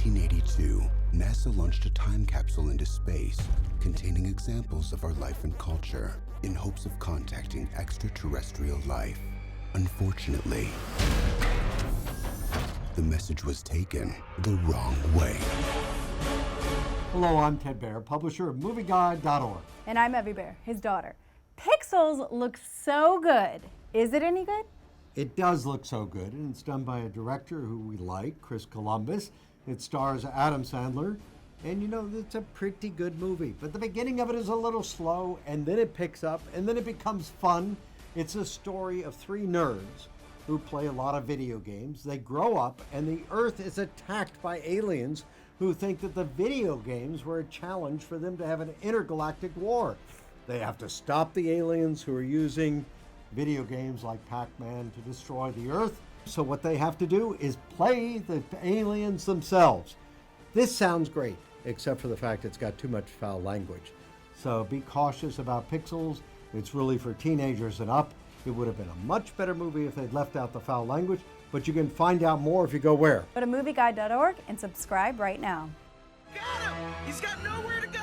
1982, NASA launched a time capsule into space containing examples of our life and culture in hopes of contacting extraterrestrial life. Unfortunately, the message was taken the wrong way. Hello, I'm Ted Baer, publisher of MovieGuide.org. And I'm Evie Baer, his daughter. Pixels looks so good. Is it any good? It does look so good, and it's done by a director who we like, Chris Columbus. It stars Adam Sandler, and you know, it's a pretty good movie. But the beginning of it is a little slow, and then it picks up, and then it becomes fun. It's a story of three nerds who play a lot of video games. They grow up, and the Earth is attacked by aliens who think that the video games were a challenge for them to have an intergalactic war. They have to stop the aliens who are using video games like Pac-Man to destroy the Earth. So what they have to do is play the aliens themselves. This sounds great, except for the fact it's got too much foul language. So be cautious about Pixels. It's really for teenagers and up. It would have been a much better movie if they'd left out the foul language, but you can find out more if you go where? Go to MovieGuide.org and subscribe right now. Got him! He's got nowhere to go!